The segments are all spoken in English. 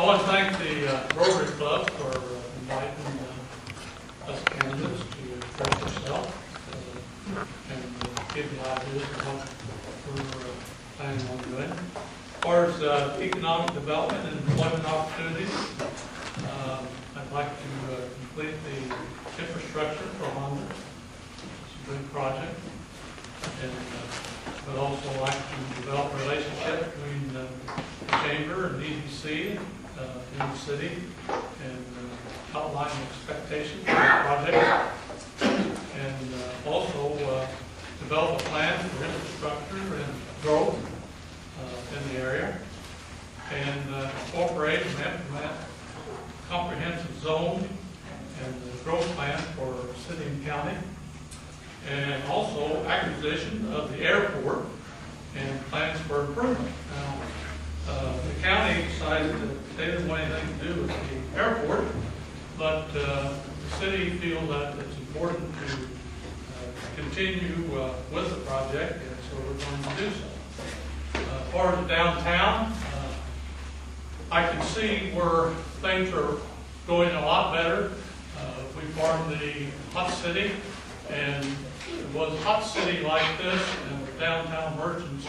I want to thank the Rotary Club for inviting us candidates to express yourself and give you ideas of what we're planning on doing. As far as economic development and employment opportunities, I'd like to complete the infrastructure for Honda. It's a good project. And I'd also like to develop a relationship between the Chamber and EDC in the city and outline expectations for the project. And also develop a plan for infrastructure and growth in the area. And incorporate and implement comprehensive zone and the growth plan for city and county. And also acquisition of the airport and plans for improvement. Now, the county decided that they didn't want anything to do with the airport, but the city feels that it's important to continue with the project, and so we're going to do so. As far as downtown, I can see where things are going a lot better. We formed the Hot City, and it was Hot City like this, and the downtown merchants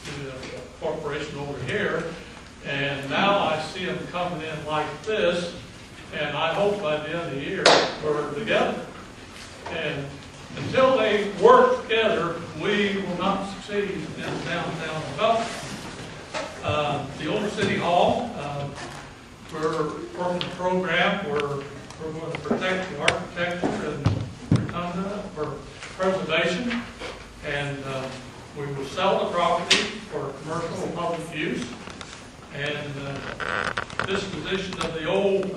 to the corporation over here. And now I see them coming in like this, and I hope by the end of the year we're together. And until they work together, we will not succeed in downtown development. The old City Hall, we're working a program where we're going to protect the architecture and rotunda for preservation, and we will sell the property for commercial and public use. And disposition of the old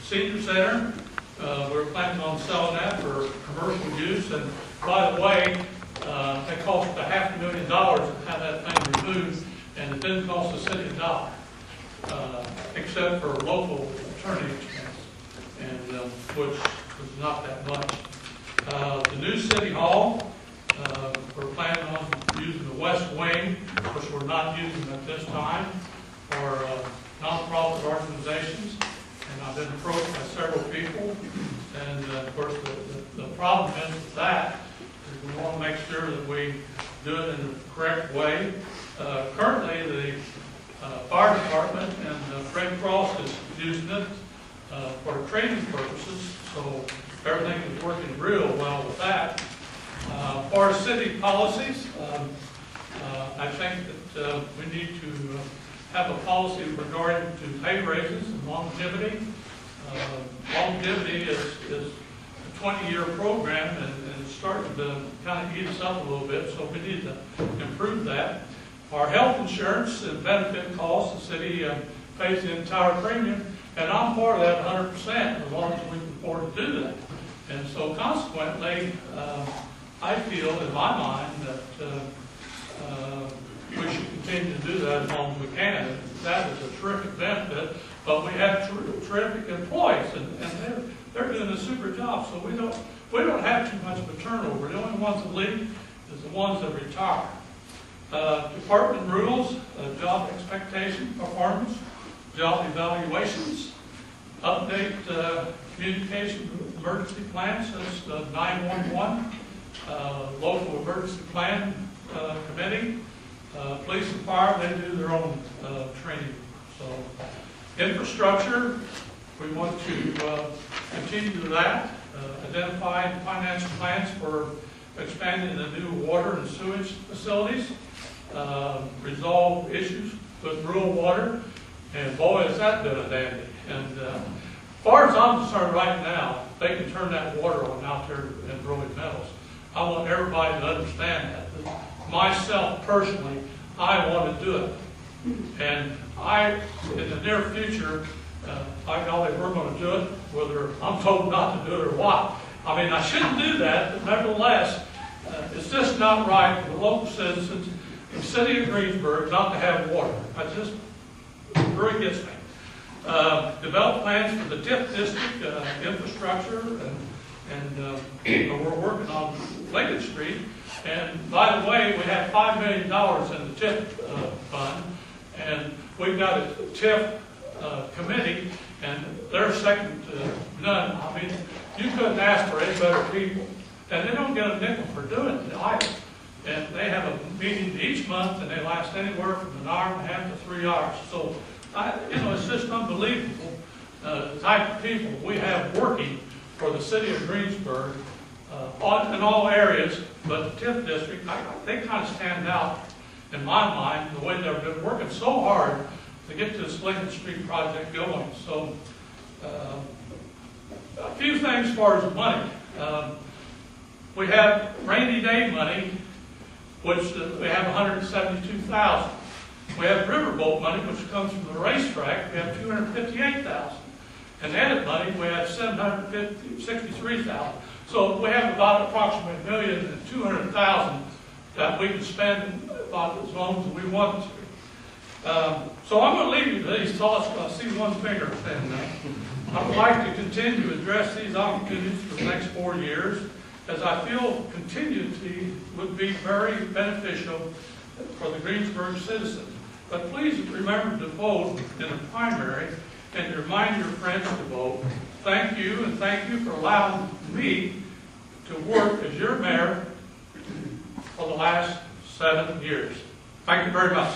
senior center, we're planning on selling that for commercial use. And by the way, it cost $500,000 to have that thing removed, and it didn't cost the city $1, except for local attorney expense, and which was not that much. The new City Hall, we're planning on using the west wing, which we're not using at this time, for non-profit organizations. And I've been approached by several people. And of course, the problem is with that is we want to make sure that we do it in the correct way. Currently, the fire department and Red Cross is using it for training purposes. So everything is working real well with that. For our city policies, I think that we need to have a policy regarding to pay raises and longevity. Longevity is a 20-year program, and it's starting to kind of eat us up a little bit, so we need to improve that. Our health insurance and benefit costs, the city pays the entire premium, and I'm part of that 100% as long as we can afford to do that. And so consequently, I feel in my mind that we should continue to do that as long as we can. And that is a terrific benefit, but we have terrific employees, and they're doing a super job. So we don't have too much of a turnover. The only ones that leave is the ones that retire. Department rules, job expectation, performance, job evaluations, update communication with emergency plans, that's 911, local emergency plan committee. Police and fire, they do their own training. So, infrastructure, we want to continue that. Identify financial plans for expanding the new water and sewage facilities. Resolve issues with rural water. And boy, is that been a dandy. And as far as I'm concerned right now, they can turn that water on out there in Rolling Meadows. I want everybody to understand that. Myself personally, I want to do it. And in the near future, by golly, we're going to do it, whether I'm told not to do it or what. I mean, I shouldn't do that, but nevertheless, it's just not right for the local citizens in the city of Greensburg not to have water. It really gets me. Develop plans for the TIF district, infrastructure, and we're working on Lincoln Street. And by the way, we have $5 million in the TIF fund, and we've got a TIF committee, and they're second to none. I mean, you couldn't ask for any better people. And they don't get a nickel for doing it either. And they have a meeting each month, and they last anywhere from an hour and a half to 3 hours. So, it's just unbelievable the type of people we have working for the city of Greensburg in all areas, but the 10th district, they kind of stand out in my mind the way they've been working so hard to get this Lincoln Street project going. So, a few things as far as money. We have rainy day money, which we have $172,000. We have riverboat money, which comes from the racetrack. We have $258,000. And edit money, we have $763,000. So we have about approximately $1,200,000 that we can spend about as long as we want to. So I'm going to leave you with these thoughts, because I see one finger. And I would like to continue to address these opportunities for the next 4 years, as I feel continuity would be very beneficial for the Greensburg citizens. But please remember to vote in the primary and to remind your friends to vote. Thank you, and thank you for allowing me to work as your mayor for the last 7 years. Thank you very much.